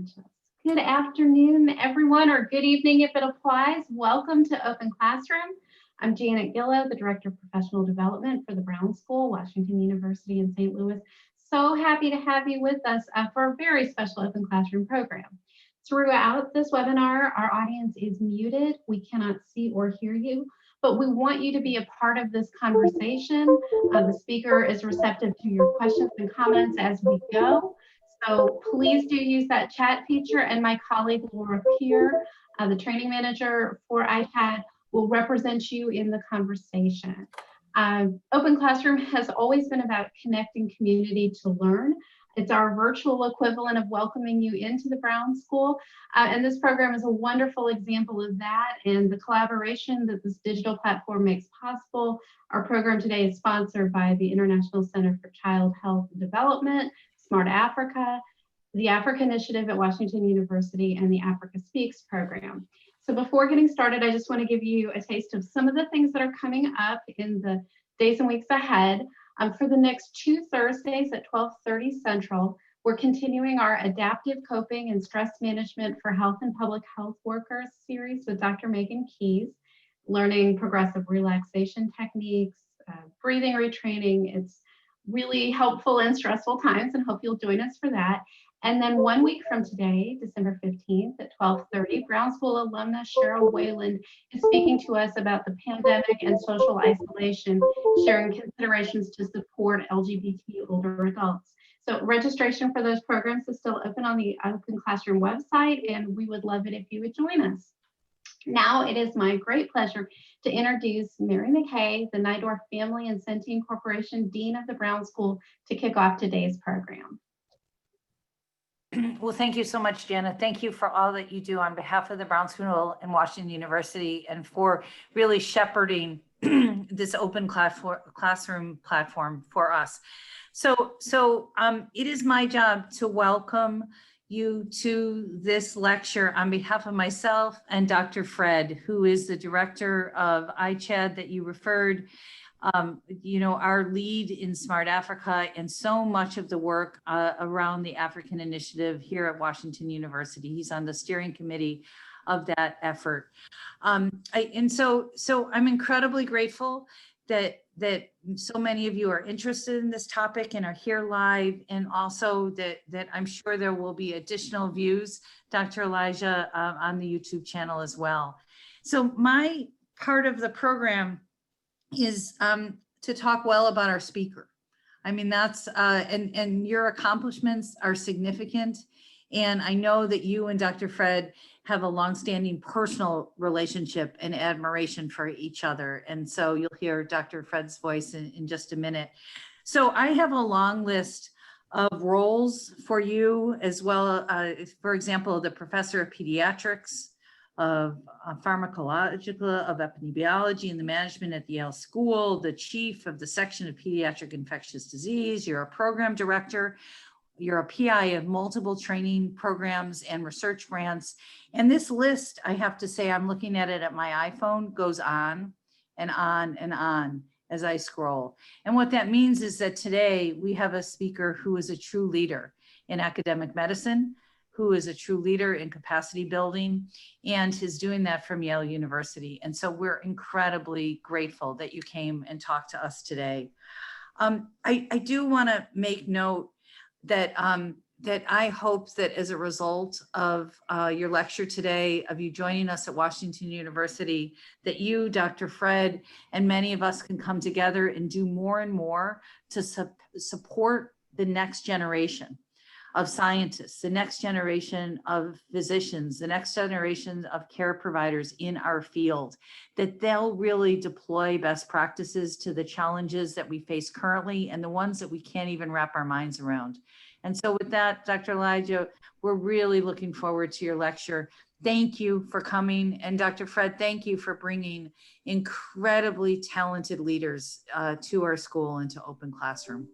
infectious. Good afternoon, everyone, or good evening if it applies. Welcome to Open Classroom. I'm Janet Gillow, the Director of Professional Development for the Brown School, Washington University in St. Louis. So happy to have you with us for a very special Open Classroom program. Throughout this webinar, our audience is muted. We cannot see or hear you, but we want you to be a part of this conversation. The speaker is receptive to your questions and comments as we go. So please do use that chat feature, and my colleague Laura Peer, the training manager for ICAD, will represent you in the conversation. Open Classroom has always been about connecting community to learn. It's our virtual equivalent of welcoming you into the Brown School. And this program is a wonderful example of that and the collaboration that this digital platform makes possible. Our program today is sponsored by the International Center for Child Health and Development, Smart Africa, the Africa Initiative at Washington University, and the Africa Speaks program. So before getting started, I just want to give you a taste of some of the things that are coming up in the days and weeks ahead. For the next 2 Thursdays at 12:30 Central, we're continuing our Adaptive Coping and Stress Management for Health and Public Health Workers series with Dr. Megan Keys, learning progressive relaxation techniques, breathing retraining. It's really helpful in stressful times, and hope you'll join us for that. And then 1 week from today, December 15th at 12:30, Brown School alumna Cheryl Wayland is speaking to us about the pandemic and social isolation, sharing considerations to support LGBT older adults. So registration for those programs is still open on the Open Classroom website, and we would love it if you would join us. Now it is my great pleasure to introduce Mary McKay, the Nydorf Family and Centene Corporation Dean of the Brown School, to kick off today's program. Well, thank you so much, Janet. Thank you for all that you do on behalf of the Brown School and Washington University, and for really shepherding this open classroom platform for us. So it is my job to welcome you to this lecture on behalf of myself and Dr. Fred, who is the director of ICHAD that you referred. You know, our lead in Smart Africa and so much of the work around the African Initiative here at Washington University. He's on the steering committee of that effort. So I'm incredibly grateful that so many of you are interested in this topic and are here live, and also that I'm sure there will be additional views, Dr. Elijah, on the YouTube channel as well. So my part of the program is to talk well about our speaker. I mean, that's, and your accomplishments are significant. And I know that you and Dr. Fred have a longstanding personal relationship and admiration for each other. And so you'll hear Dr. Fred's voice in just a minute. So I have a long list of roles for you as well. For example, the professor of pediatrics, of pharmacological, of epidemiology and the management at the Yale School, the chief of the section of pediatric infectious disease. You're a program director. You're a PI of multiple training programs and research grants. And this list, I have to say, I'm looking at it at my iPhone, goes on and on and on as I scroll. And what that means is that today we have a speaker who is a true leader in academic medicine, who is a true leader in capacity building, and is doing that from Yale University. And so we're incredibly grateful that you came and talked to us today. I do want to make note that that I hope that as a result of your lecture today, of you joining us at Washington University, that you, Dr. Fred, and many of us can come together and do more and more to support the next generation of scientists, the next generation of physicians, the next generation of care providers in our field, that they'll really deploy best practices to the challenges that we face currently and the ones that we can't even wrap our minds around. And so with that, Dr. Elijah, we're really looking forward to your lecture. Thank you for coming. And Dr. Fred, thank you for bringing incredibly talented leaders to our school and to Open Classroom.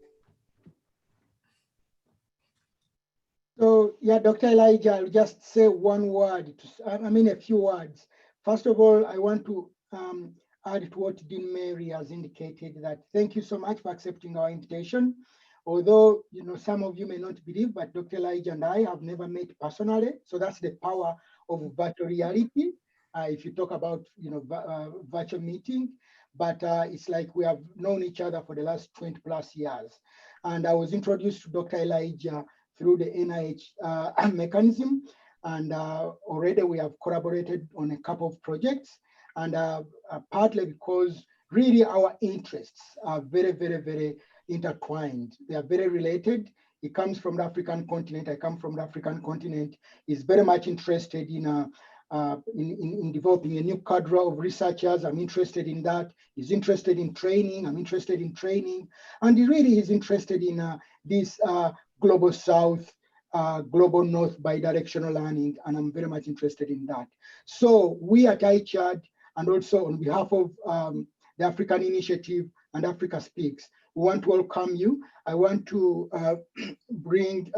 So yeah, Dr. Elijah, I'll just say one word, a few words. First of all, I want to add to what Dean Mary has indicated, that thank you so much for accepting our invitation. Although, some of you may not believe, but Dr. Elijah and I have never met personally. So that's the power of virtual reality. If you talk about, virtual meeting, but it's like we have known each other for the last 20 plus years. And I was introduced to Dr. Elijah through the NIH mechanism. And already we have collaborated on a couple of projects, and partly because really our interests are very, very, very intertwined. They are very related. He comes from the African continent. I come from the African continent. He's very much interested in developing a new cadre of researchers. I'm interested in that. He's interested in training. I'm interested in training. And he really is interested in this global South, global North bidirectional learning. And I'm very much interested in that. So we at iChad, and also on behalf of the African Initiative and Africa Speaks, we want to welcome you. I want to bring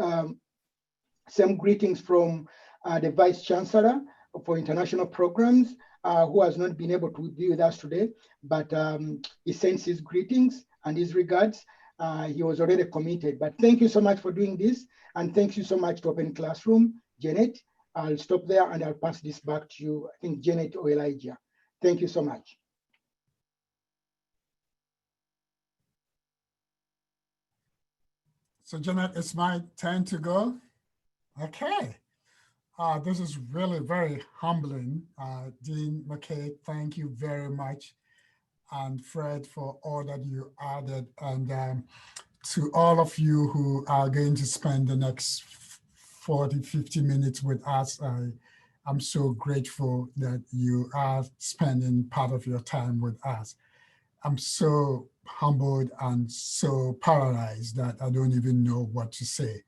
some greetings from the Vice Chancellor for International Programs, who has not been able to be with us today, but he sends his greetings and his regards. He was already committed, but thank you so much for doing this. And thank you so much to Open Classroom. Janet, I'll stop there and I'll pass this back to you. I think Janet or Elijah. Thank you so much. So Janet, it's my turn to go. Okay. This is really very humbling. Dean McKay, thank you very much. And Fred, for all that you added. And to all of you who are going to spend the next 40, 50 minutes with us, I'm so grateful that you are spending part of your time with us. I'm so humbled and so paralyzed that I don't even know what to say.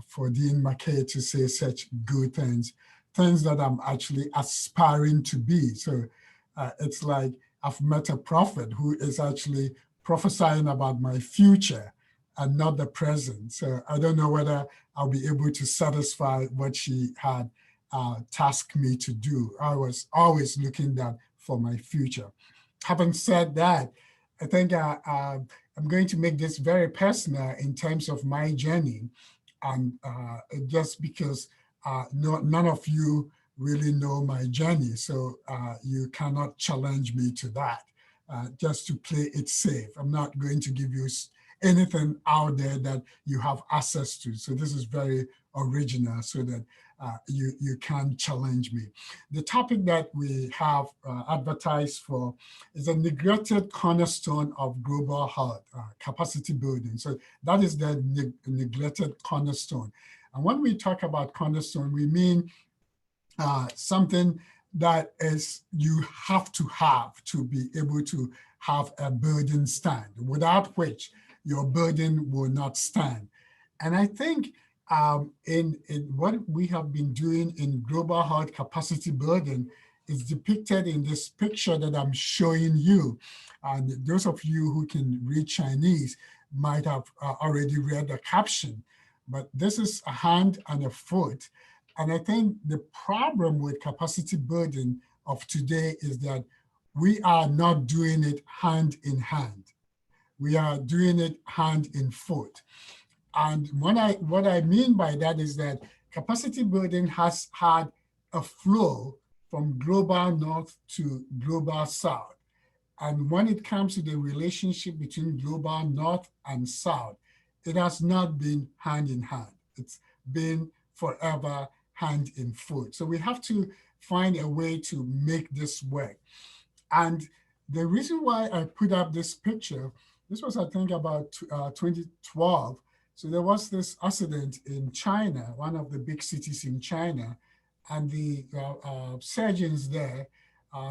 For Dean McKay to say such good things that I'm actually aspiring to be. So it's like I've met a prophet who is actually prophesying about my future and not the present. So I don't know whether I'll be able to satisfy what she had tasked me to do. I was always looking that for my future. Having said that, I think I'm going to make this very personal in terms of my journey. And just because none of you really know my journey, so you cannot challenge me to that, just to play it safe. I'm not going to give you anything out there that you have access to. So this is very original so that you can challenge me. The topic that we have advertised for is a neglected cornerstone of global health, capacity building. So that is the neglected cornerstone. And when we talk about cornerstone, we mean something that is you have to be able to have a burden stand, without which your burden will not stand. And I think in what we have been doing in global health capacity building is depicted in this picture that I'm showing you. And those of you who can read Chinese might have already read the caption, but this is a hand and a foot. And I think the problem with capacity building of today is that we are not doing it hand in hand. We are doing it hand in foot. And what I mean by that is that capacity building has had a flow from global north to global south. And when it comes to the relationship between global north and south, it has not been hand in hand. It's been forever hand in foot. So we have to find a way to make this work. And the reason why I put up this picture, this was, I think, about 2012. So there was this accident in China, one of the big cities in China, and the surgeons there,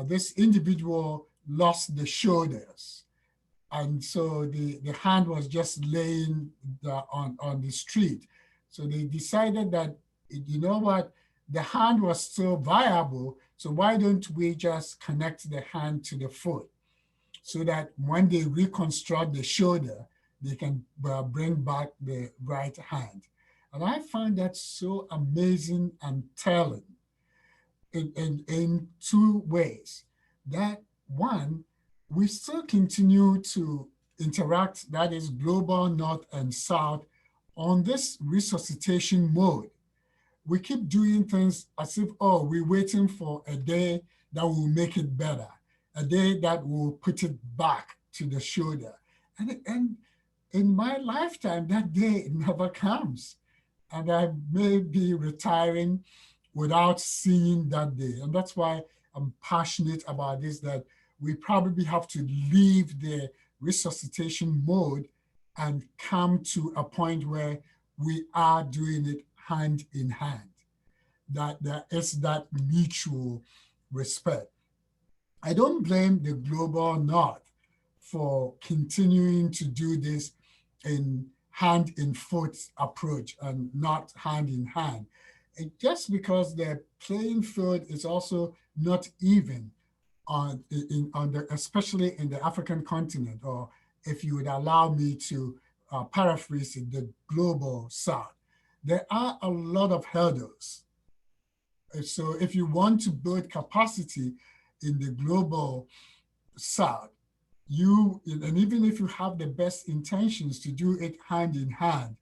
this individual lost the shoulders. And so the hand was just laying on the street. So they decided that, you know what, the hand was still viable, so why don't we just connect the hand to the foot so that when they reconstruct the shoulder, they can bring back the right hand. And I find that so amazing and telling in two ways. That one, we still continue to interact, that is global north and south, on this resuscitation mode. We keep doing things as if, oh, we're waiting for a day that will make it better, a day that will put it back to the shoulder. And in my lifetime, that day never comes. And I may be retiring without seeing that day. And that's why I'm passionate about this, that we probably have to leave the resuscitation mode and come to a point where we are doing it hand in hand, that there is that mutual respect. I don't blame the global north for continuing to do this in hand in foot approach and not hand in hand. Just because the playing field is also not even especially in the African continent, or if you would allow me to paraphrase it, the global south. There are a lot of hurdles. So if you want to build capacity in the global south, and even if you have the best intentions to do it hand in hand,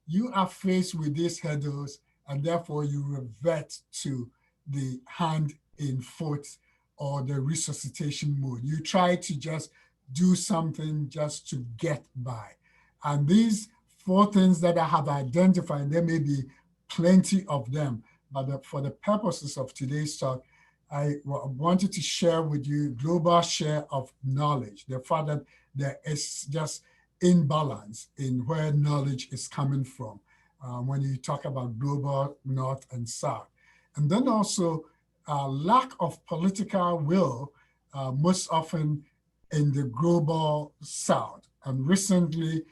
you are faced with these hurdles, and therefore you revert to the hand in foot or the resuscitation mode. You try to just do something just to get by. And these 4 things that I have identified, there may be plenty of them, but for the purposes of today's talk, I wanted to share with you global share of knowledge, the fact that there is just imbalance in where knowledge is coming from when you talk about global north and south. And then also lack of political will, most often in the global south, and recently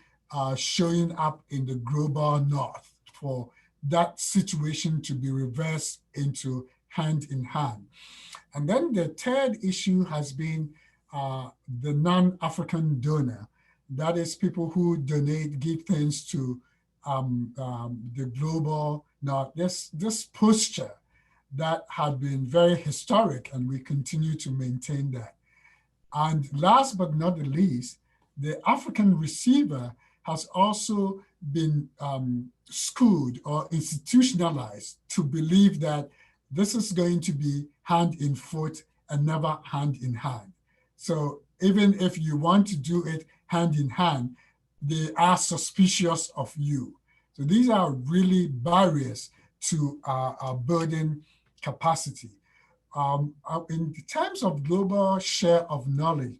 showing up in the global north, for that situation to be reversed into hand in hand. And then the third issue has been the non-African donor. That is people who donate, give things to the global north. This posture that had been very historic, and we continue to maintain that. And last but not the least, the African receiver has also been schooled or institutionalized to believe that this is going to be hand in foot and never hand in hand. So even if you want to do it hand in hand, they are suspicious of you. So these are really barriers to building capacity. In terms of global share of knowledge,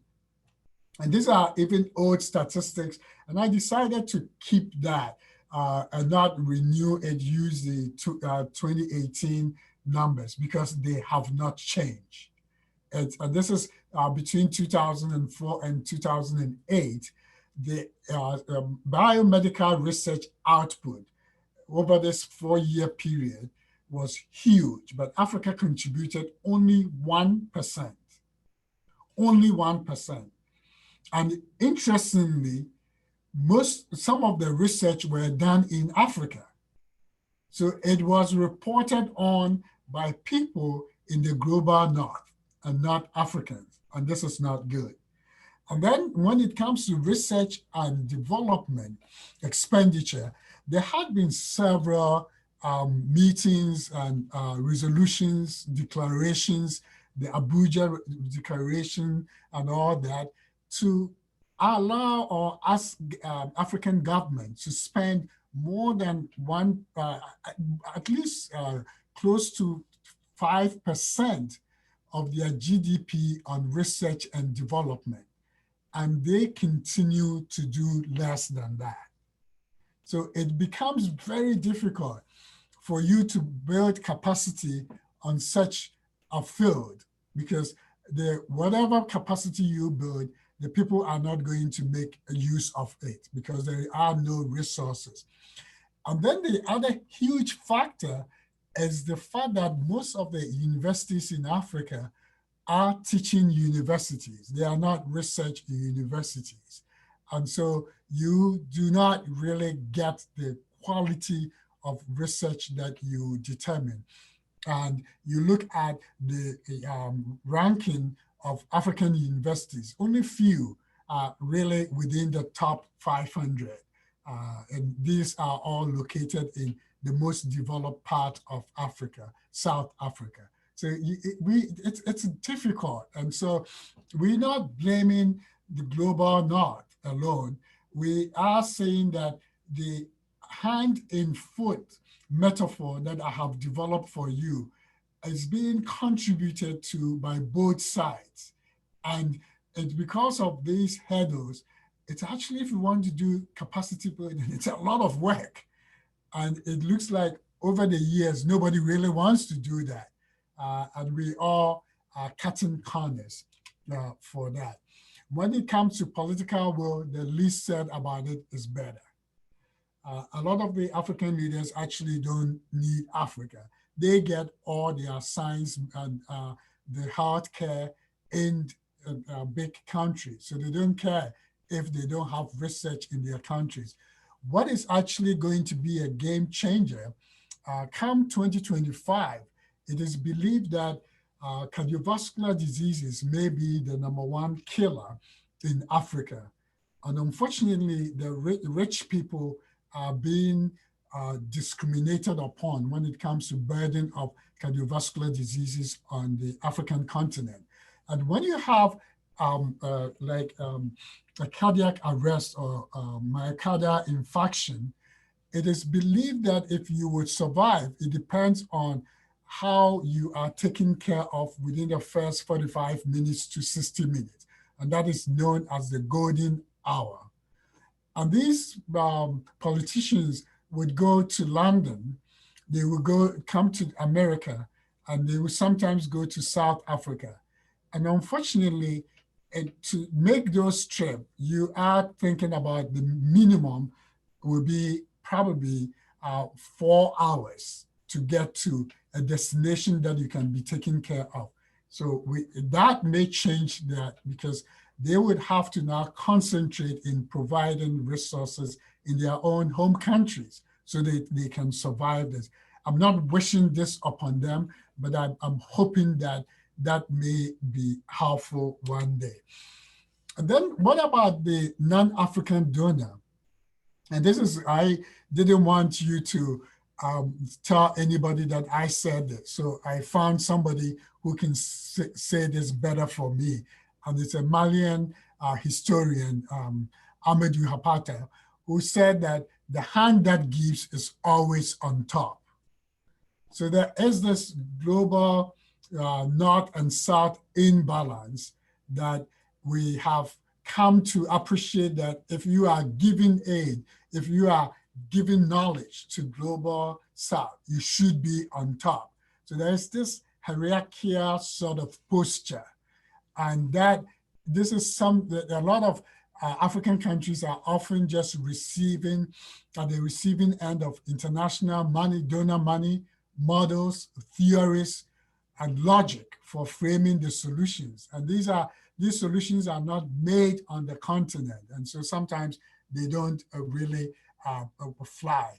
and these are even old statistics, and I decided to keep that and not renew it, use the 2018 numbers, because they have not changed. And this is between 2004 and 2008, the biomedical research output over this 4-year period was huge, but Africa contributed only 1%, only 1%. And interestingly, some of the research were done in Africa. So it was reported on by people in the global north and not Africans, and this is not good. And then when it comes to research and development expenditure, there had been several meetings and resolutions, declarations, the Abuja Declaration and all that, to allow or ask African governments to spend more than at least close to 5% of their GDP on research and development. And they continue to do less than that. So it becomes very difficult for you to build capacity on such a field, because whatever capacity you build, the people are not going to make use of it because there are no resources. And then the other huge factor is the fact that most of the universities in Africa are teaching universities. They are not research universities. And so you do not really get the quality of research that you determine. And you look at the ranking of African universities, only few really within the top 500. And these are all located in the most developed part of Africa, South Africa. So it's difficult. And so we're not blaming the global north alone. We are saying that the hand in foot metaphor that I have developed for you is being contributed to by both sides. And it's because of these hurdles, it's actually, if you want to do capacity building, it's a lot of work. And it looks like over the years, nobody really wants to do that. And we all are cutting corners for that. When it comes to political will, the least said about it is better. A lot of the African leaders actually don't need Africa. They get all their science and the healthcare in big countries. So they don't care if they don't have research in their countries. What is actually going to be a game changer, come 2025, it is believed that cardiovascular diseases may be the #1 killer in Africa. And unfortunately, the rich people are being discriminated upon when it comes to burden of cardiovascular diseases on the African continent. And when you have a cardiac arrest or myocardial infarction, it is believed that if you would survive, it depends on how you are taken care of within the first 45 minutes to 60 minutes. And that is known as the golden hour. And these politicians would go to London, they would come to America, and they would sometimes go to South Africa. And unfortunately, to make those trips, you are thinking about the minimum will be probably 4 hours to get to a destination that you can be taken care of. So that may change that, because they would have to now concentrate in providing resources in their own home countries so that they can survive this. I'm not wishing this upon them, but I'm hoping that that may be helpful one day. And then what about the non-African donor? And this is, I didn't want you to tell anybody that I said this. So I found somebody who can say this better for me. And it's a Malian historian, Amadou Hapata, who said that the hand that gives is always on top. So there is this global North and South imbalance that we have come to appreciate, that if you are giving aid, if you are giving knowledge to global South, you should be on top. So there's this hierarchical sort of posture. And that this is a lot of African countries are often just receiving, at the receiving end of international money, donor money, models, theories, and logic for framing the solutions. And these solutions are not made on the continent. And so sometimes they don't really fly.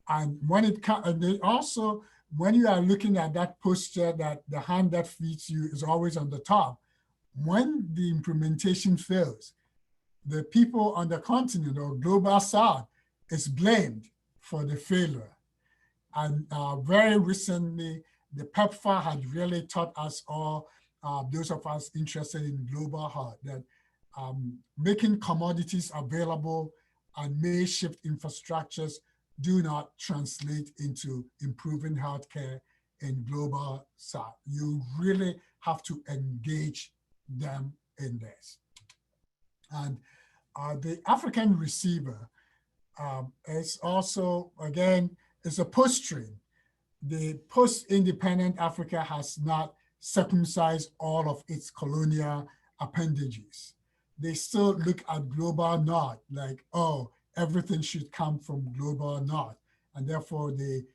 And when it comes, also, when you are looking at that posture that the hand that feeds you is always on the top, when the implementation fails, the people on the continent or global South is blamed for the failure. And very recently, the PEPFAR had really taught us all, those of us interested in global health, that making commodities available and makeshift infrastructures do not translate into improving healthcare in global South. You really have to engage them in this. And the African receiver is also, again, is a post-stream. The post-independent Africa has not circumcised all of its colonial appendages. They still look at global North like, oh, everything should come from global North. And therefore they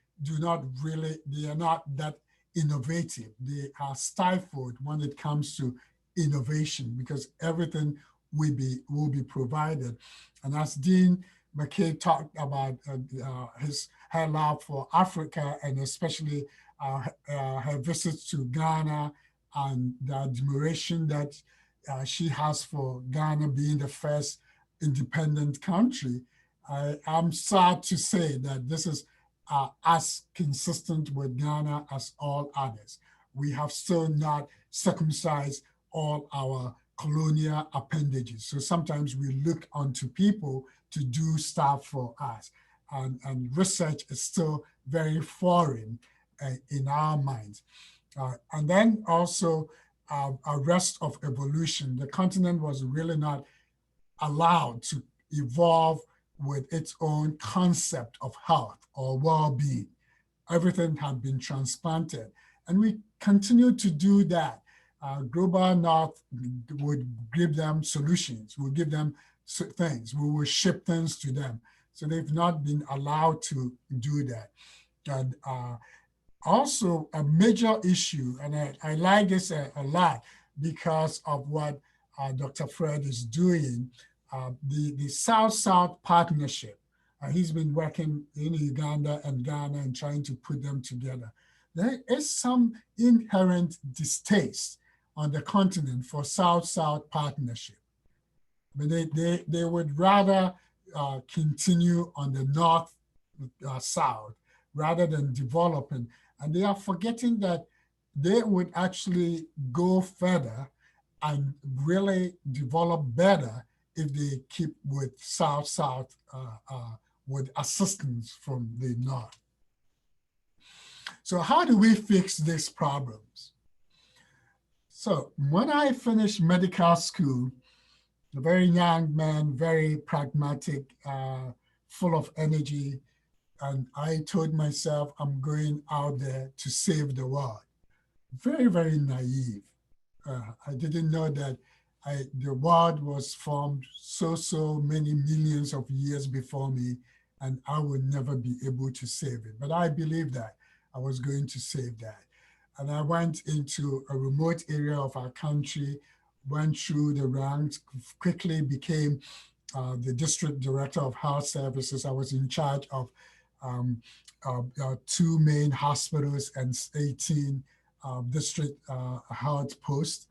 are not that innovative. They are stifled when it comes to innovation, because everything will be provided. And as Dean McKay talked about her love for Africa, and especially her visits to Ghana, and the admiration that she has for Ghana being the first independent country, I'm sad to say that this is as consistent with Ghana as all others. We have still not circumcised all our colonial appendages. So sometimes we look onto people to do stuff for us. And research is still very foreign in our minds. And then also arrest of evolution. The continent was really not allowed to evolve with its own concept of health or well-being. Everything had been transplanted. And we continue to do that. Global North would give them solutions, we'll give them things, we will ship things to them. So they've not been allowed to do that. And also a major issue, and I like this a lot because of what Dr. Fred is doing, the South-South partnership. He's been working in Uganda and Ghana and trying to put them together. There is some inherent distaste on the continent for South-South partnership. But they would rather continue on the North-South rather than developing. And they are forgetting that they would actually go further and really develop better if they keep with South-South with assistance from the North. So how do we fix these problems? So when I finished medical school, a very young man, very pragmatic, full of energy, and I told myself I'm going out there to save the world. Very, very naive. I didn't know that the world was formed so many millions of years before me, and I would never be able to save it. But I believed that I was going to save that. And I went into a remote area of our country, went through the ranks, quickly became the district director of health services. I was in charge of 2 main hospitals and 18 district health posts.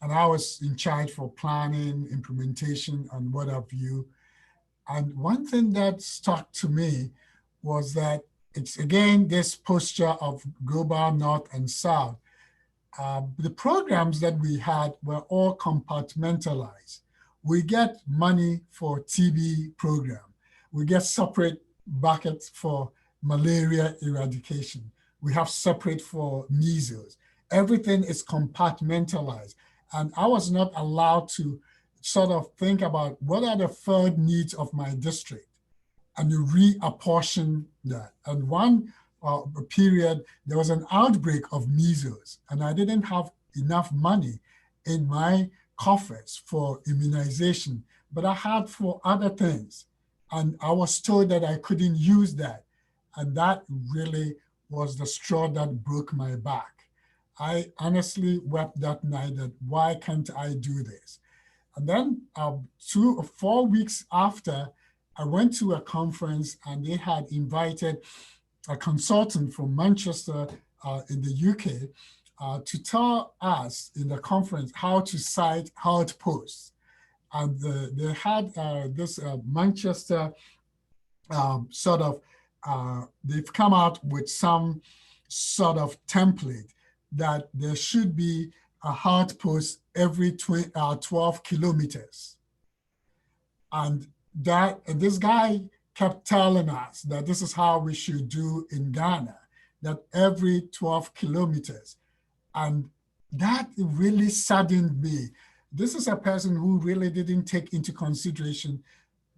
And I was in charge for planning, implementation, and what have you. And one thing that stuck to me was that it's, again, this posture of global North and South. The programs that we had were all compartmentalized. We get money for TB program. We get separate buckets for malaria eradication. We have separate for measles. Everything is compartmentalized. And I was not allowed to sort of think about what are the third needs of my district, and you reapportion that. And one period, there was an outbreak of measles, and I didn't have enough money in my coffers for immunization, but I had for other things. And I was told that I couldn't use that. And that really was the straw that broke my back. I honestly wept that night that why can't I do this? And then 2 or 4 weeks after, I went to a conference and they had invited a consultant from Manchester in the UK to tell us in the conference how to cite health posts. And they had this Manchester they've come out with some sort of template that there should be a health post every 12 kilometers. And that this guy kept telling us that this is how we should do in Ghana, that every 12 kilometers. And that really saddened me. This is a person who really didn't take into consideration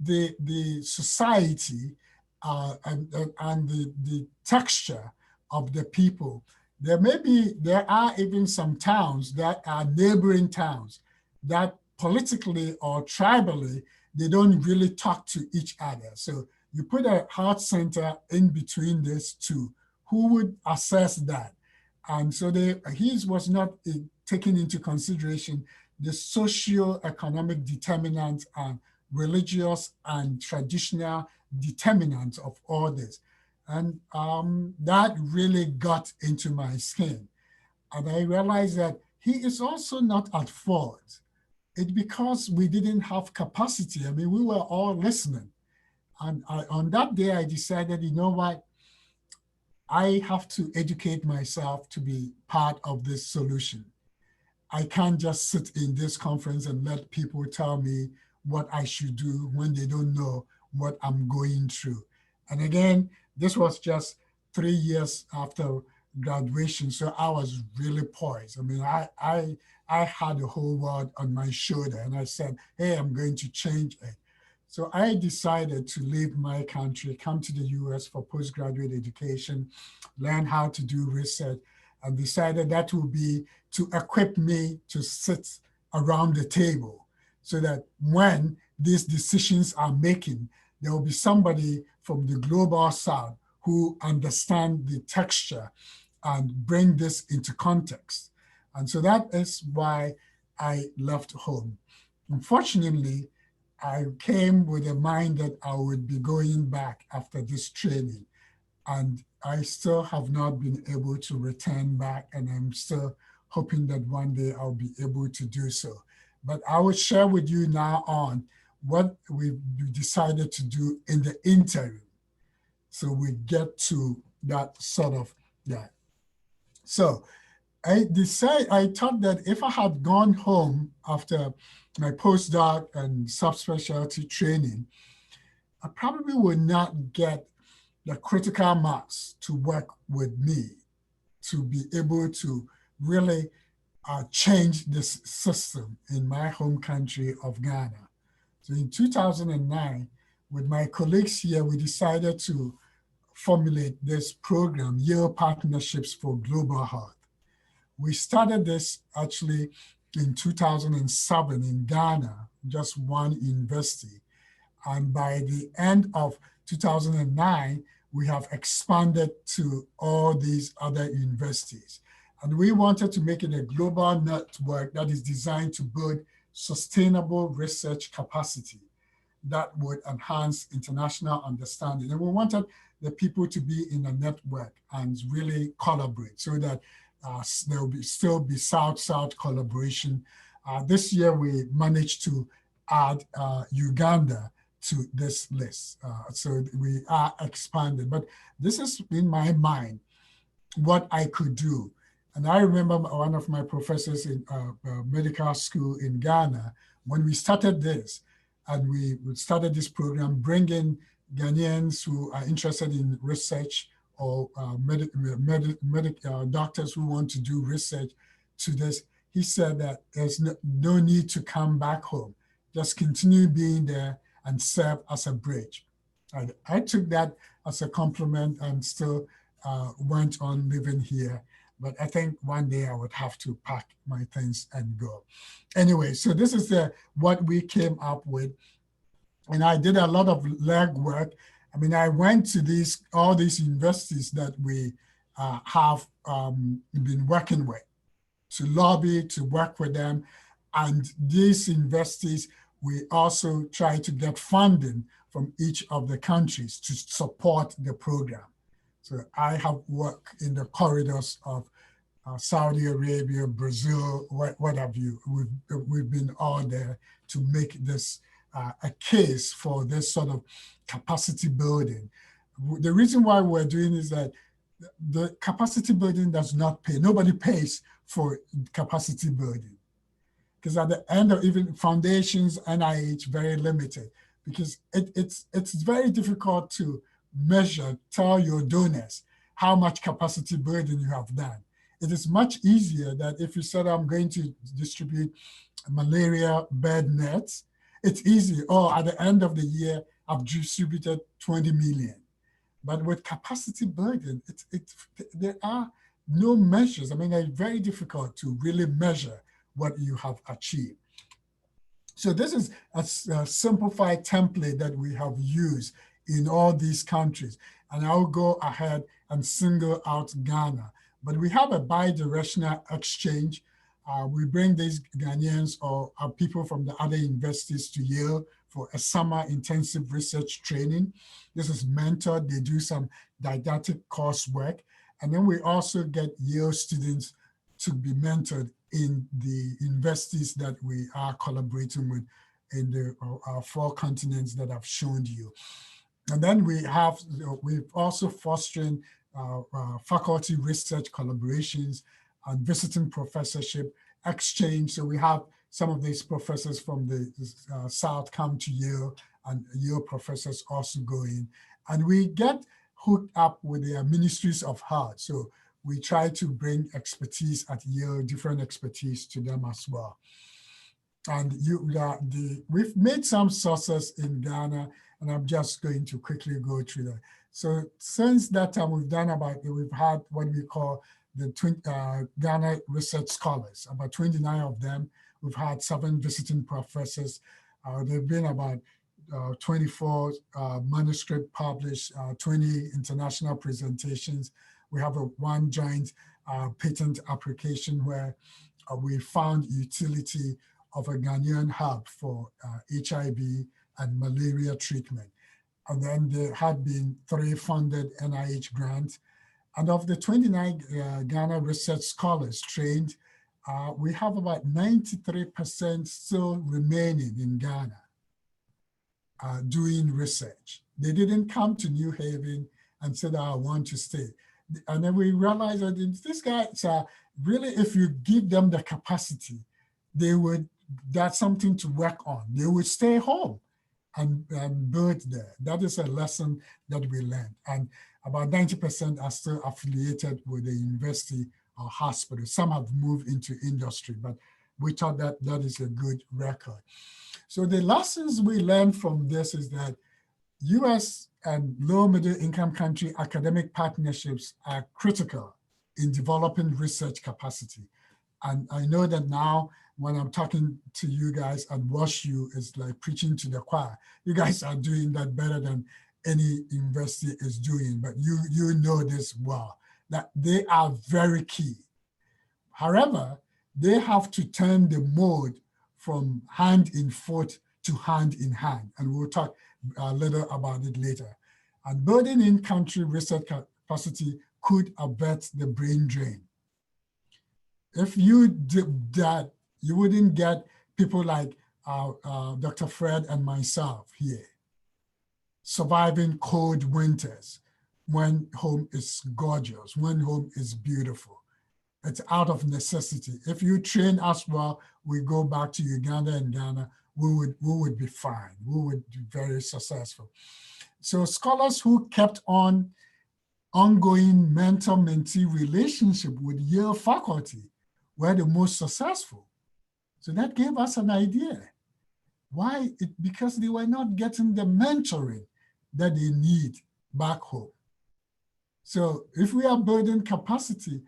the society and the texture of the people. There are even some towns that are neighboring towns that politically or tribally, they don't really talk to each other. So you put a health center in between these two, who would assess that? And so his was not taking into consideration the socio-economic determinants and religious and traditional determinants of all this. And that really got into my skin. And I realized that he is also not at fault. it's because we didn't have capacity. I mean, we were all listening. And on that day, I decided, you know what? I have to educate myself to be part of this solution. I can't just sit in this conference and let people tell me what I should do when they don't know what I'm going through. And again, this was just 3 years after graduation, so I was really poised. I mean, I had the whole world on my shoulder, and I said, hey, I'm going to change it. So I decided to leave my country, come to the US for postgraduate education, learn how to do research, and decided that would be to equip me to sit around the table so that when these decisions are making, there will be somebody from the global south who understand the texture and bring this into context. And so that is why I left home. Unfortunately, I came with a mind that I would be going back after this training. And I still have not been able to return back, and I'm still hoping that one day I'll be able to do so. But I will share with you now on what we've decided to do in the interim. So we get to that sort of, yeah. So I thought that if I had gone home after my postdoc and subspecialty training, I probably would not get the critical mass to work with me to be able to really change this system in my home country of Ghana. So in 2009, with my colleagues here, we decided to formulate this program, Yale Partnerships for Global Health. We started this actually in 2007 in Ghana, just one university. And by the end of 2009, we have expanded to all these other universities. And we wanted to make it a global network that is designed to build sustainable research capacity that would enhance international understanding. And we wanted the people to be in a network and really collaborate so that there will still be South-South collaboration. This year, we managed to add Uganda to this list. So we are expanded, but this is in my mind what I could do. And I remember one of my professors in medical school in Ghana, when we started this, and we started this program, bringing Ghanaians who are interested in research or doctors who want to do research to this, he said that there's no need to come back home. Just continue being there and serve as a bridge. I took that as a compliment and still went on living here. But I think one day I would have to pack my things and go. Anyway, so this is what we came up with. And I did a lot of legwork. I mean, I went to all these universities that we have been working with to lobby, to work with them. And these universities, we also try to get funding from each of the countries to support the program. So I have worked in the corridors of Saudi Arabia, Brazil, what have you. We've been all there to make this a case for this sort of capacity building. The reason why we're doing is that the capacity building does not pay. Nobody pays for capacity building. Because at the end of even foundations, NIH, very limited. Because it's very difficult to measure, tell your donors how much capacity building you have done. It is much easier that if you said, I'm going to distribute malaria bed nets, it's easy. Oh, at the end of the year, I've distributed 20 million. But with capacity building, there are no measures. I mean, it's very difficult to really measure what you have achieved. So this is a simplified template that we have used in all these countries. And I'll go ahead and single out Ghana. But we have a bi-directional exchange. We bring these Ghanaians or people from the other universities to Yale for a summer intensive research training. This is mentored. They do some didactic coursework. And then we also get Yale students to be mentored in the universities that we are collaborating with in the our 4 continents that I've shown you. And then we've also fostering faculty research collaborations and visiting professorship exchange. So we have some of these professors from the South come to Yale, and Yale professors also go in. And we get hooked up with their ministries of health. So we try to bring expertise at Yale, different expertise to them as well. And we've made some sources in Ghana, and I'm just going to quickly go through that. So since that time, we've had what we call the Ghana Research Scholars, about 29 of them. We've had 7 visiting professors. There've been about 24 manuscript published, 20 international presentations. We have 1 joint patent application where we found utility of a Ghanaian hub for HIV and malaria treatment. And then there had been 3 funded NIH grants. And of the 29 Ghana research scholars trained, we have about 93% still remaining in Ghana doing research. They didn't come to New Haven and said, I want to stay. And then we realized that these guys are really, if you give them the capacity, that's something to work on. They would stay home and build there. That is a lesson that we learned. And about 90% are still affiliated with the university or hospital. Some have moved into industry, but we thought that that is a good record. So the lessons we learned from this is that US and low middle income country academic partnerships are critical in developing research capacity. And I know that now when I'm talking to you guys at WashU, it's like preaching to the choir. You guys are doing that better than any university is doing, but you know this well, that they are very key. However, they have to turn the mode from hand in foot to hand in hand. And we'll talk a little about it later. And building in-country research capacity could avert the brain drain. If you did that, you wouldn't get people like Dr. Fred and myself here, surviving cold winters when home is gorgeous, when home is beautiful. It's out of necessity. If you train us well, we go back to Uganda and Ghana, we would be fine. We would be very successful. So scholars who kept on ongoing mentor-mentee relationship with Yale faculty were the most successful. So that gave us an idea. Why? Because they were not getting the mentoring that they need back home. So if we are building capacity,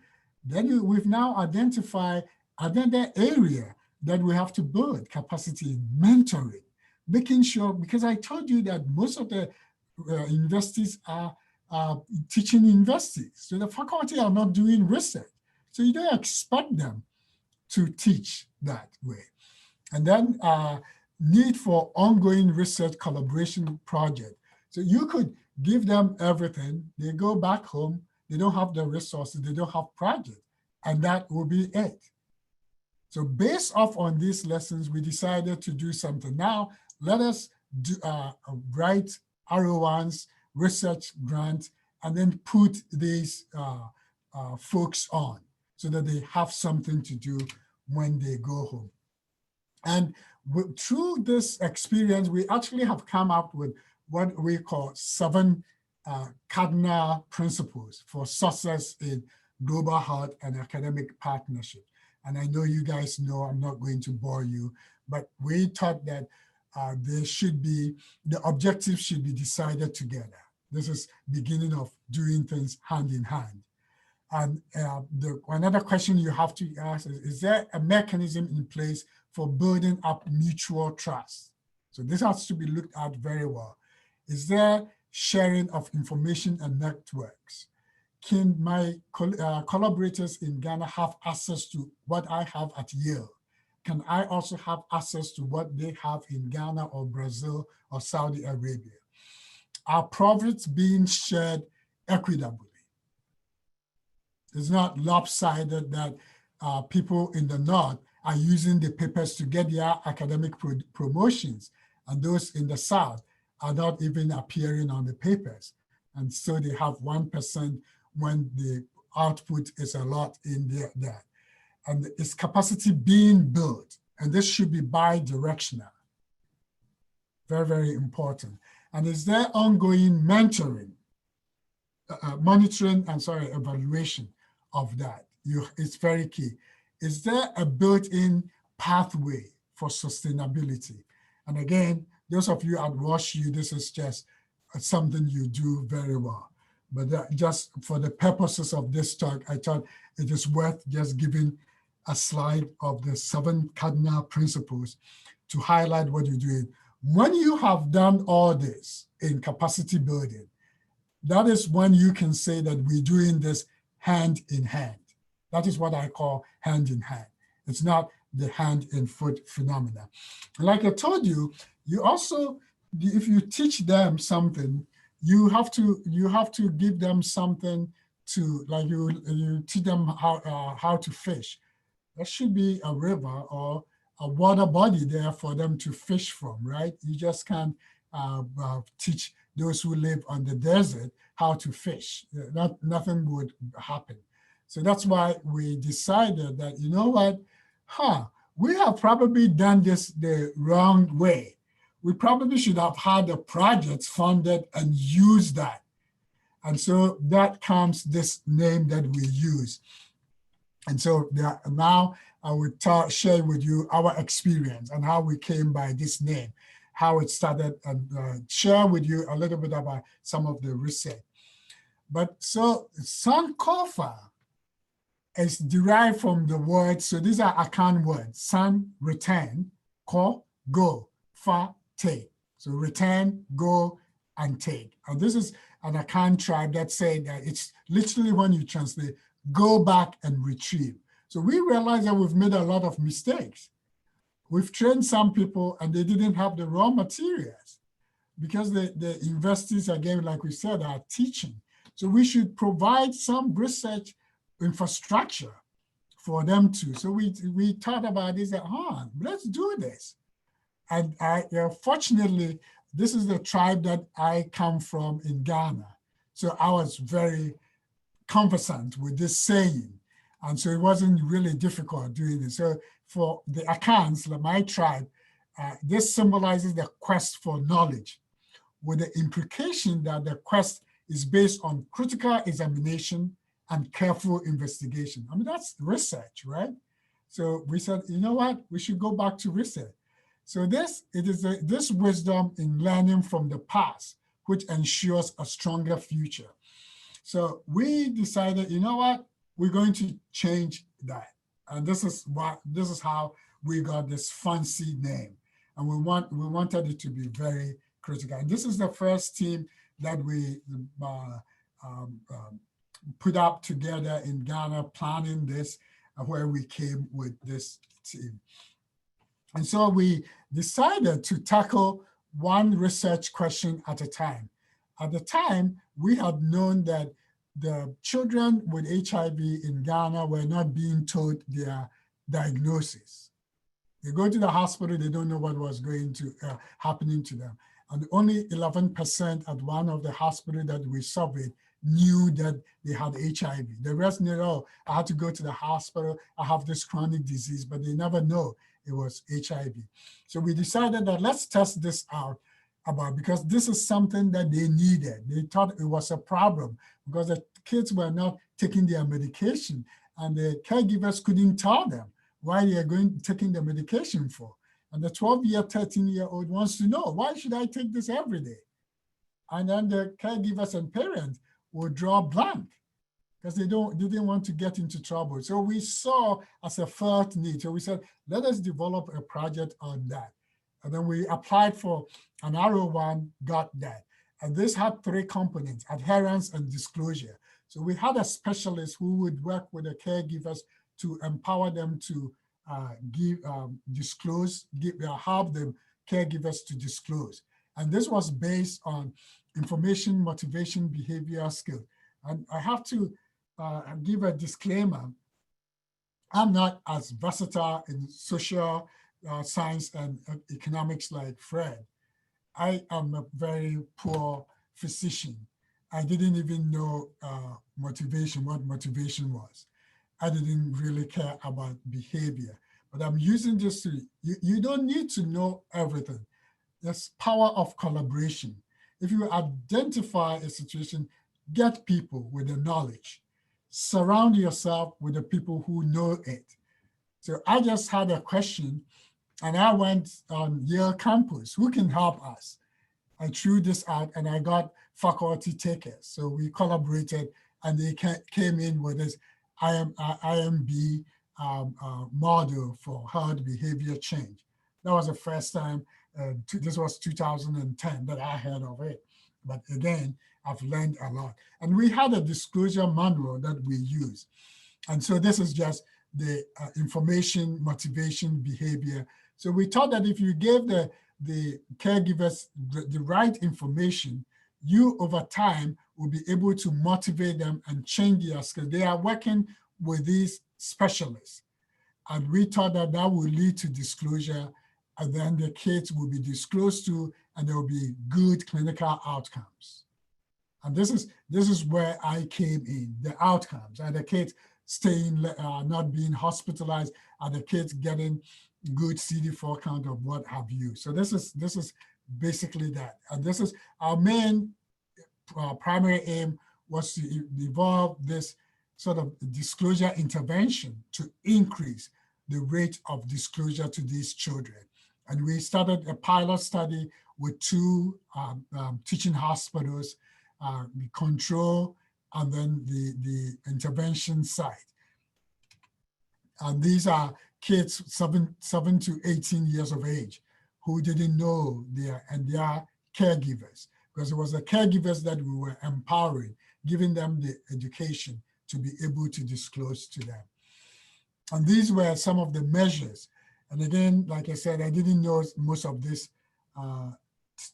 then we've now identified another area that we have to build capacity in mentoring, making sure, because I told you that most of the universities are teaching universities. So the faculty are not doing research. So you don't expect them to teach that way. And then need for ongoing research collaboration project. So you could give them everything, they go back home, they don't have the resources, they don't have projects, and that will be it. So based off on these lessons, we decided to do something. Now, let us do, write R01s, research grants, and then put these folks on so that they have something to do when they go home. And through this experience, we actually have come up with what we call 7 cardinal principles for success in global health and academic partnership. And I know you guys know, I'm not going to bore you, but we thought that there should be, the objectives should be decided together. This is beginning of doing things hand in hand. And another question you have to ask is there a mechanism in place for building up mutual trust? So this has to be looked at very well. Is there sharing of information and networks? Can my collaborators in Ghana have access to what I have at Yale? Can I also have access to what they have in Ghana or Brazil or Saudi Arabia? Are profits being shared equitably? It's not lopsided that people in the North are using the papers to get their academic promotions, and those in the South are not even appearing on the papers. And so they have 1% when the output is a lot in there. And its capacity being built, and this should be bi-directional. Very, very important. And is there ongoing mentoring, monitoring, evaluation of that? It's very key. Is there a built-in pathway for sustainability? And again, those of you at WashU, this is just something you do very well. But just for the purposes of this talk, I thought it is worth just giving a slide of the 7 cardinal principles to highlight what you're doing. When you have done all this in capacity building, that is when you can say that we're doing this hand in hand. That is what I call hand in hand. It's not the hand and foot phenomena. Like I told you, you also, if you teach them something, you have to give them something to, like you teach them how to fish. There should be a river or a water body there for them to fish from, right? You just can't teach those who live on the desert how to fish. Nothing would happen. So that's why we decided that, you know what, we have probably done this the wrong way. We probably should have had the projects funded and use that. And so that comes this name that we use. And so now I will share with you our experience and how we came by this name, how it started, and share with you a little bit about some of the research. But so Sankofa is derived from the word, so these are Akan words: san, return, ko, go, fa, take. So return, go, and take. And this is an Akan tribe that say that it's literally, when you translate, go back and retrieve. So we realize that we've made a lot of mistakes. We've trained some people and they didn't have the raw materials because the universities, again, like we said, are teaching. So we should provide some research infrastructure for them to. So we thought about this, let's do this. And fortunately, this is the tribe that I come from in Ghana. So I was very conversant with this saying. And so it wasn't really difficult doing this. So for the Akans, like my tribe, this symbolizes the quest for knowledge, with the implication that the quest is based on critical examination and careful investigation. I mean, that's research, right? So we said, you know what, we should go back to research. So this wisdom in learning from the past, which ensures a stronger future. So we decided, you know what, we're going to change that. And this is how we got this fancy name. And we wanted it to be very critical. And this is the first team that we put up together in Ghana, planning this, where we came with this team. And so we decided to tackle one research question at a time. At the time, we had known that the children with HIV in Ghana were not being told their diagnosis. They go to the hospital, they don't know what was going to happening to them. And only 11% at one of the hospitals that we surveyed knew that they had HIV. The rest knew, oh, I had to go to the hospital, I have this chronic disease, but they never know it was HIV. So we decided that let's test this out because this is something that they needed. They thought it was a problem because the kids were not taking their medication and the caregivers couldn't tell them why they are taking the medication for. And the 12-year, 13-year-old wants to know, why should I take this every day? And then the caregivers and parents will draw blank because they didn't want to get into trouble. So we saw as a felt need. So we said, let us develop a project on that. And then we applied for an R01, got that. And this had 3 components: adherence and disclosure. So we had a specialist who would work with the caregivers to empower them to help the caregivers to disclose. And this was based on information, motivation, behavioral skill. And I have to give a disclaimer. I'm not as versatile in social science and economics like Fred. I am a very poor physician. I didn't even know motivation, what motivation was. I didn't really care about behavior, but I'm using this to, you don't need to know everything. There's power of collaboration. If you identify a situation, get people with the knowledge. Surround yourself with the people who know it. So I just had a question and I went on Yale campus. Who can help us? I threw this out and I got faculty takers. So we collaborated and they came in with this IMB model for health behavior change. That was the first time, this was 2010 that I heard of it. But again, I've learned a lot. And we had a disclosure manual that we use. And so this is just the information, motivation, behavior. So we thought that if you gave the caregivers the right information, you over time will be able to motivate them and change their skills. They are working with these specialists. And we thought that that will lead to disclosure, and then the kids will be disclosed to, and there will be good clinical outcomes. And this is where I came in, the outcomes, and the kids staying, not being hospitalized, and the kids getting good CD4 count of what have you. So this is basically that. And this is our main primary aim, was to evolve this sort of disclosure intervention to increase the rate of disclosure to these children. And we started a pilot study with 2 teaching hospitals, the control and then the intervention site. And these are kids 7 to 18 years of age who didn't know their caregivers, because it was the caregivers that we were empowering, giving them the education to be able to disclose to them. And these were some of the measures. And again, like I said, I didn't know most of this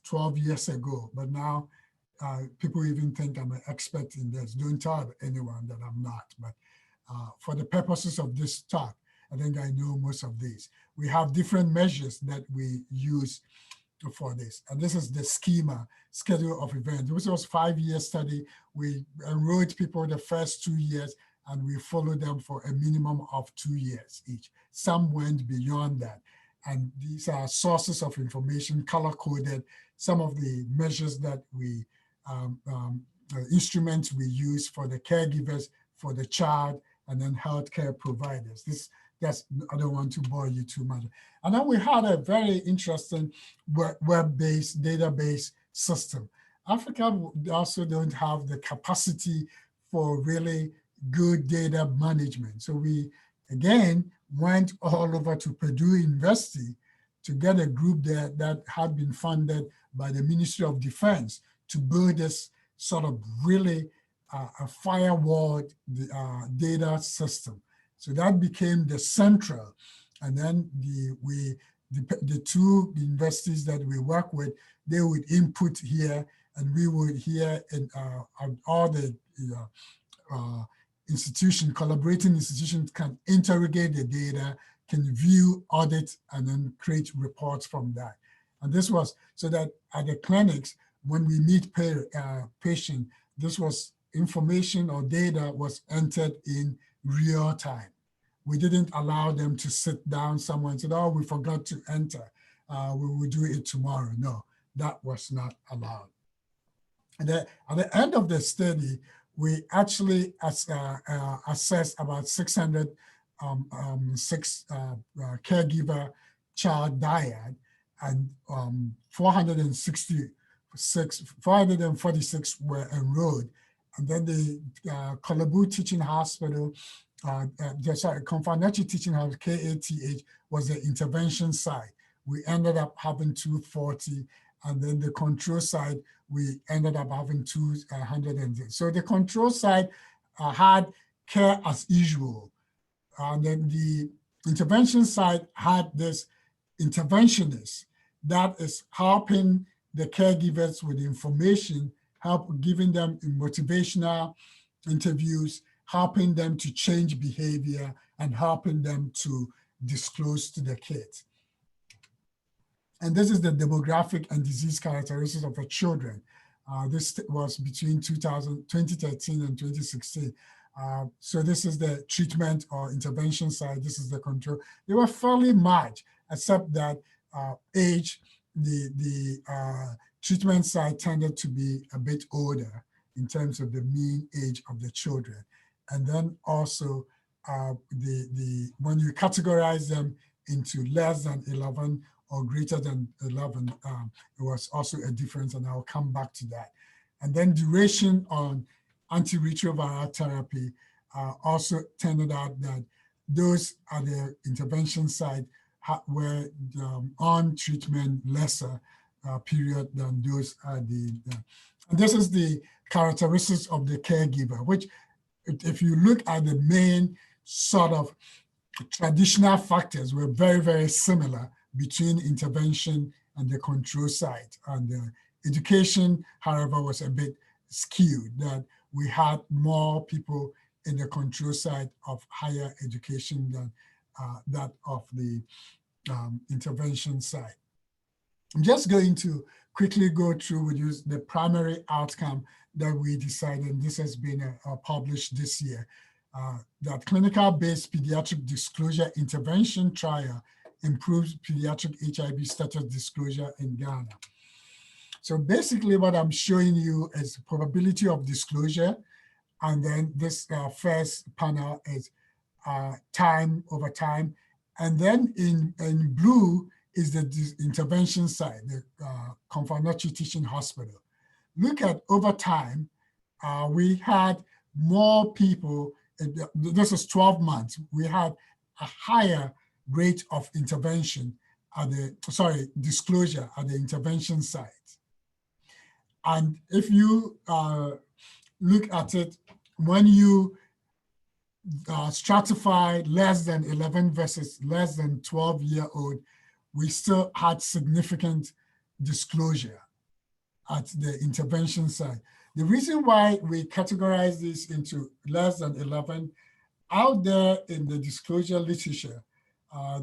12 years ago, but now people even think I'm an expert in this. Don't tell anyone that I'm not, but for the purposes of this talk, I think I know most of these. We have different measures that we use for this. And this is the schedule of events. This was a 5-year study. We enrolled people the first 2 years, and we followed them for a minimum of 2 years each. Some went beyond that. And these are sources of information, color-coded, some of the measures that we, instruments we use for the caregivers, for the child, and then healthcare providers. I don't want to bore you too much. And then we had a very interesting web-based database system. Africa also don't have the capacity for really good data management. So we, again, went all over to Purdue University to get a group there that had been funded by the Ministry of Defense to build this sort of really a firewall data system. So that became the central. And then the 2 universities that we work with, they would input here, and we would here in all the collaborating institutions can interrogate the data, can view, audit, and then create reports from that. And this was so that at the clinics, when we meet patient, this was information or data was entered in real time. We didn't allow them to sit down somewhere and say, oh, we forgot to enter. We will do it tomorrow. No, that was not allowed. And at the end of the study, we actually assessed about 606 caregiver child dyad, and 446 were enrolled. And then the Kalabu Teaching Hospital, Konfanachi Teaching Hospital, KATH, was the intervention side. We ended up having 240, and then the control side, we ended up having 200. So the control side had care as usual. And then the intervention side had this interventionist that is helping the caregivers with information, giving them motivational interviews, helping them to change behavior, and and helping them to disclose to the kids. And this is the demographic and disease characteristics of the children. This was between 2013 and 2016. So this is the treatment or intervention side. This is the control. They were fairly matched, except that age, the treatment side tended to be a bit older in terms of the mean age of the children. And then also when you categorize them into less than 11 or greater than 11, it was also a difference, and I'll come back to that. And then duration on antiretroviral therapy also turned out that those at the intervention side were on treatment lesser period than those at the, and this is the characteristics of the caregiver, which if you look at the main sort of traditional factors were very, very similar between intervention and the control side. And the education, however, was a bit skewed, that we had more people in the control side of higher education than that of the intervention side. I'm just going to quickly go through with you the primary outcome that we decided, and this has been published this year, that clinical-based pediatric disclosure intervention trial improves pediatric HIV status disclosure in Ghana. So basically what I'm showing you is probability of disclosure, and then this first panel is time over time, and then in blue is the intervention side, the confirmatory teaching hospital. Look at over time, we had more people, this is 12 months, we had a higher rate of intervention at the, disclosure at the intervention side. And if you look at it, when you stratify less than 11 versus less than 12-year-old, we still had significant disclosure at the intervention side. The reason why we categorize this into less than 11, out there in the disclosure literature,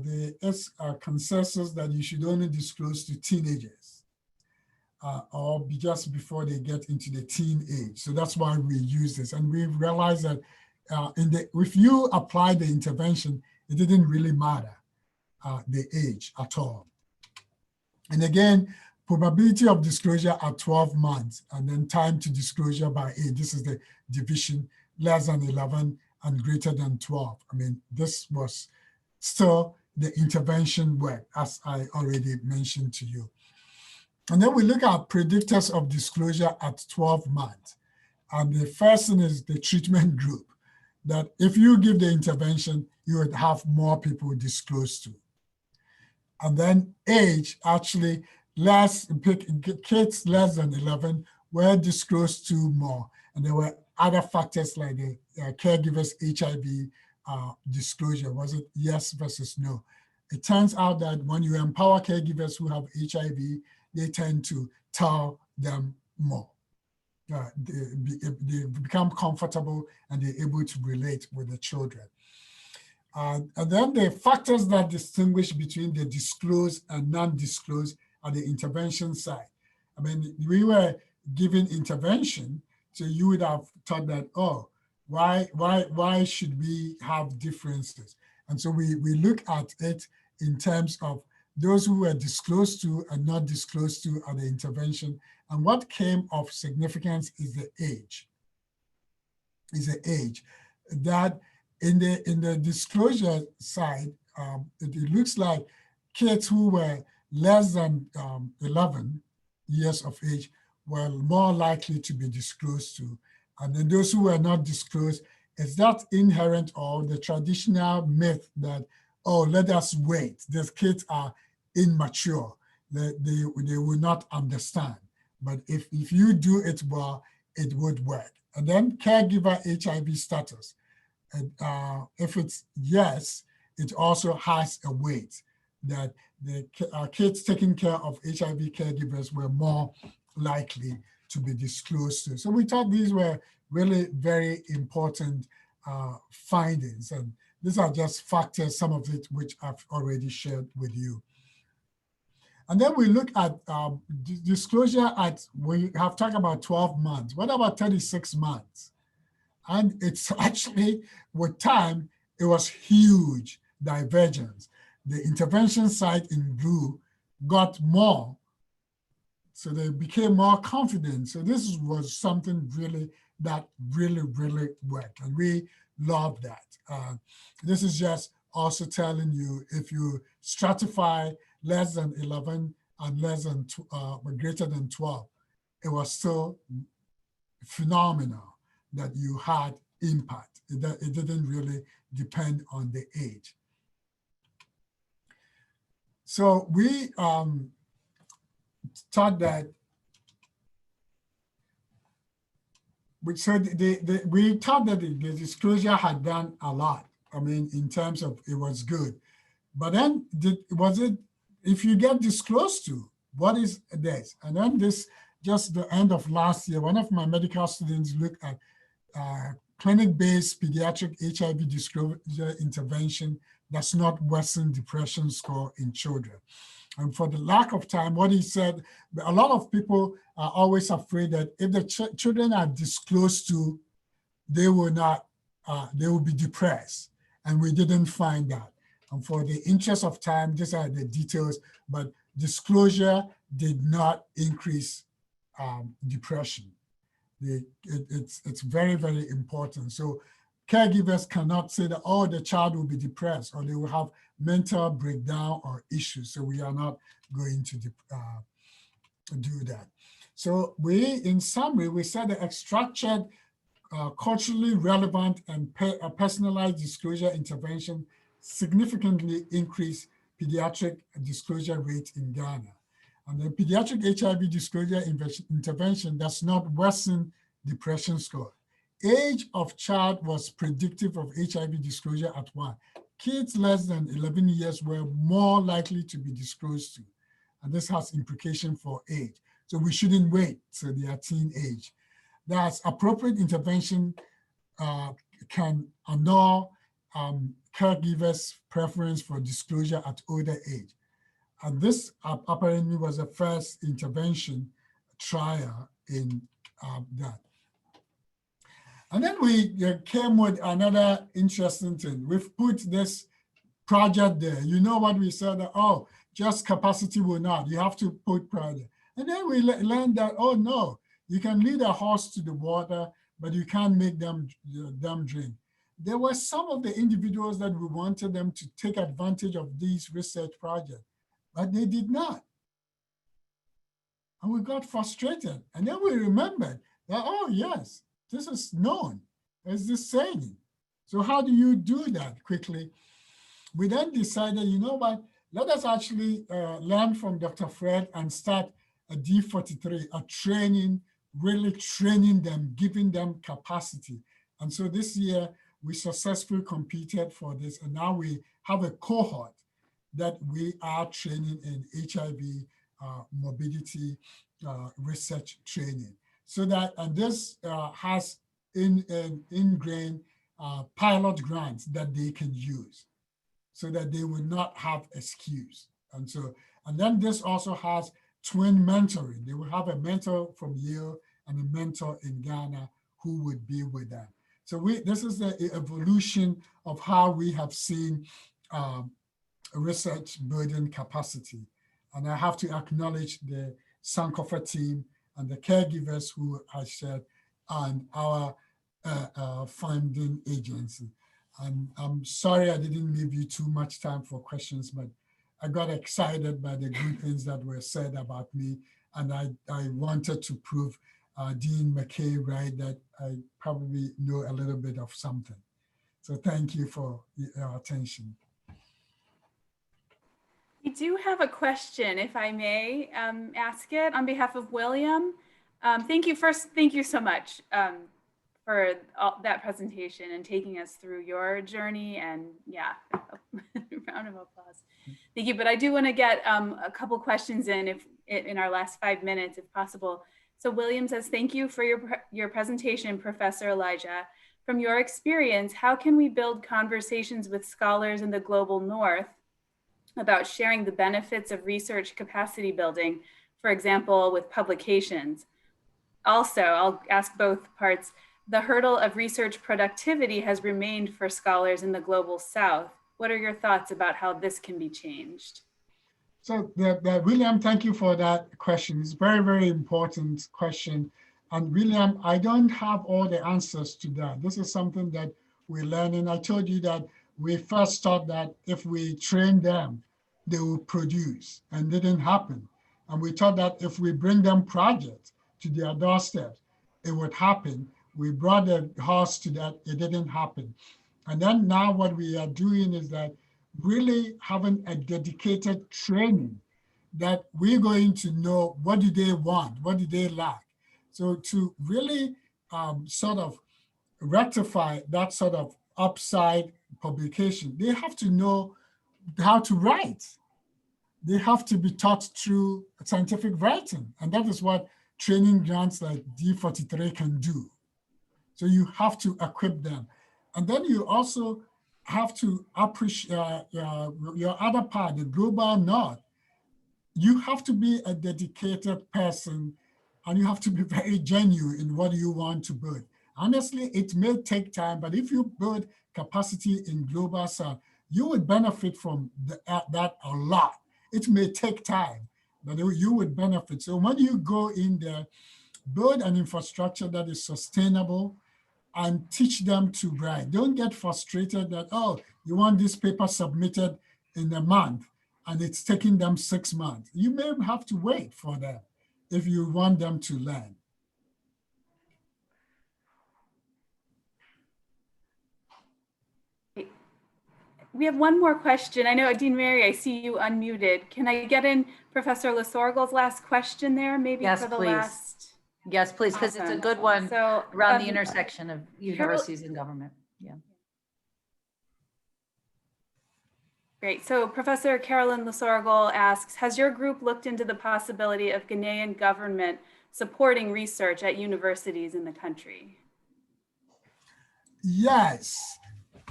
there is a consensus that you should only disclose to teenagers or just before they get into the teen age. So that's why we use this. And we realized that if you apply the intervention, it didn't really matter the age at all. And again, probability of disclosure at 12 months, and then time to disclosure by age. This is the division, less than 11 and greater than 12. I mean, this was still the intervention work, as I already mentioned to you. And then we look at predictors of disclosure at 12 months. And the first thing is the treatment group, that if you give the intervention, you would have more people disclosed to. And then age, actually, kids less than 11 were disclosed to more. And there were other factors like the caregivers HIV disclosure. Was it yes versus no? It turns out that when you empower caregivers who have HIV, they tend to tell them more. They become comfortable and they're able to relate with the children. And then the factors that distinguish between the disclosed and non-disclosed are the intervention side. I mean, we were given intervention, so you would have thought that, oh, why should we have differences? And so we look at it in terms of those who were disclosed to and not disclosed to at the intervention. And what came of significance is the age. That in the disclosure side, it looks like kids who were less than 11 years of age were more likely to be disclosed to. And then those who were not disclosed, is that inherent or the traditional myth that, oh, let us wait, these kids are immature, they will not understand. But if you do it well, it would work. And then caregiver HIV status. And if it's yes, it also has a weight that the kids taking care of HIV caregivers were more likely to be disclosed to. So we thought these were really very important findings. And These are just factors, some of it which I've already shared with you. And then we look at disclosure at, we have talked about 12 months. What about 36 months? And it's actually, with time, it was huge divergence. The intervention site in blue got more, so they became more confident. So this was something really that really worked, and we love that. This is just also telling you, if you stratify less than 11 and less than greater than 12, it was still phenomenal that you had impact. It didn't really depend on the age. So we thought that we thought that the disclosure had done a lot. I mean, in terms of it was good, but then was it, if you get disclosed to, what is this? And then this, just the end of last year, one of my medical students looked at clinic-based pediatric HIV disclosure intervention does not worsen depression score in children. And for the lack of time, what he said, a lot of people are always afraid that if the children are disclosed to, they will not, they will be depressed. And we didn't find that. And for the interest of time, these are the details, but disclosure did not increase depression. It's very important. So caregivers cannot say that, oh, the child will be depressed or they will have mental breakdown or issues. So we are not going to do that. So in summary, we said that structured, culturally relevant and personalized disclosure intervention significantly increased pediatric disclosure rate in Ghana. And the pediatric HIV disclosure intervention does not worsen depression score. Age of child was predictive of HIV disclosure at 1. Kids less than 11 years were more likely to be disclosed to. And this has implication for age. So we shouldn't wait till they are teen age. Thus, appropriate intervention can annul caregivers' preference for disclosure at older age. And this apparently was the first intervention trial in that. And then we came with another interesting thing. We've put this project there. You know what we said? That, oh, just capacity will not. You have to put project. And then we learned that, oh no, you can lead a horse to the water, but you can't make them drink. There were some of the individuals that we wanted them to take advantage of these research projects, but they did not. And we got frustrated. And then we remembered that, oh yes, this is known as the saying. So how do you do that quickly? We then decided, you know what, let us actually learn from Dr. Fred and start a D43, a training, really training them, giving them capacity. And so this year, we successfully competed for this. And now we have a cohort that we are training in HIV morbidity research training. So that, and this has ingrained pilot grants that they can use so that they will not have excuse. And so, and then this also has twin mentoring. They will have a mentor from Yale and a mentor in Ghana who would be with them. So this is the evolution of how we have seen research building capacity. And I have to acknowledge the Sankofa team and the caregivers who I shared and our funding agency. And I'm sorry I didn't leave you too much time for questions, but I got excited by the good things that were said about me. And I wanted to prove Dean McKay right, that I probably know a little bit of something. So thank you for your attention. We do have a question, if I may ask it on behalf of William. Thank you so much for that presentation and taking us through your journey, and yeah, round of applause. Thank you, but I do want to get a couple questions in our last 5 minutes, if possible. So William says, thank you for your presentation, Professor Elijah. From your experience, how can we build conversations with scholars in the global north about sharing the benefits of research capacity building, for example, with publications? Also, I'll ask both parts. The hurdle of research productivity has remained for scholars in the global south. What are your thoughts about how this can be changed? So William, thank you for that question. It's a very, very important question. And William, I don't have all the answers to that. This is something that we're learning. I told you that we first thought that if we train them, they will produce, and it didn't happen. And we thought that if we bring them projects to their doorstep, it would happen. We brought the horse to that, it didn't happen. And then now what we are doing is that really having a dedicated training that we're going to know what do they want, what do they lack. So to really sort of rectify that sort of upside publication, they have to know how to write. They have to be taught through scientific writing. And that is what training grants like D43 can do. So you have to equip them. And then you also have to appreciate your other part, the global north. You have to be a dedicated person and you have to be very genuine in what you want to build. Honestly, it may take time, but if you build capacity in global south, you would benefit from that a lot. It may take time, but you would benefit. So when you go in there, build an infrastructure that is sustainable and teach them to write. Don't get frustrated that, oh, you want this paper submitted in a month and it's taking them 6 months. You may have to wait for them if you want them to learn. We have one more question. I know, Dean Mary, I see you unmuted. Can I get in Professor Lesorgel's last question there, maybe Yes, for the please. last? Yes, please, because it's a good one So, around the intersection of universities and government. Yeah. Great. So Professor Carolyn Lesorgel asks, has your group looked into the possibility of Ghanaian government supporting research at universities in the country? Yes.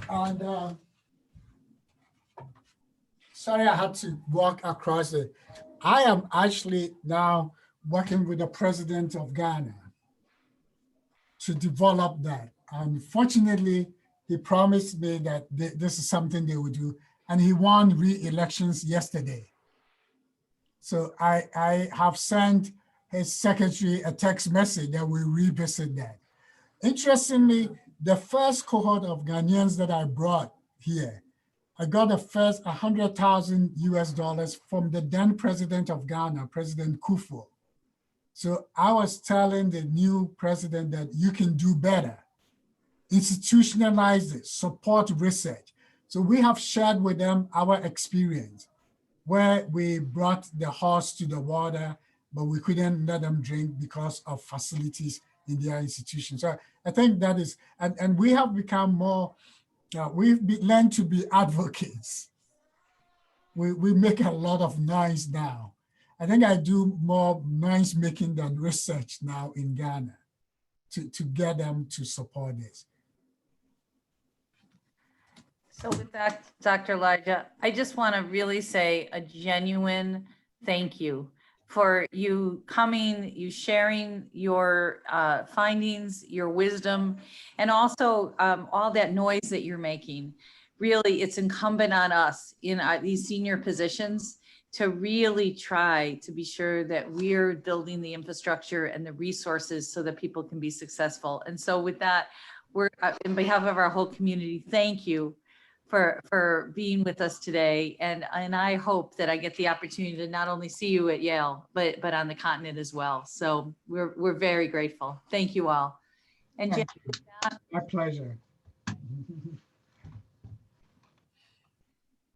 And sorry, I had to walk across it. I am actually now working with the president of Ghana to develop that. Unfortunately, he promised me that this is something they would do, and he won re-elections yesterday. So I have sent his secretary a text message that we revisit that. Interestingly, the first cohort of Ghanaians that I brought here, I got the first $100,000 US from the then president of Ghana, President Kufuor. So I was telling the new president that you can do better. Institutionalize it, support research. So we have shared with them our experience where we brought the horse to the water, but we couldn't let them drink because of facilities in their institution. So I think that is, and we have become more, we've learned to be advocates. We make a lot of noise now. I think I do more noise making than research now in Ghana to get them to support this. So with that, Dr. Elijah, I just want to really say a genuine thank you for you coming, you sharing your findings, your wisdom, and also all that noise that you're making. Really, it's incumbent on us in these senior positions to really try to be sure that we're building the infrastructure and the resources so that people can be successful. And so with that, we're, on behalf of our whole community, thank you for being with us today. And I hope that I get the opportunity to not only see you at Yale, but on the continent as well. So we're very grateful. Thank you all. And Thank you. My pleasure.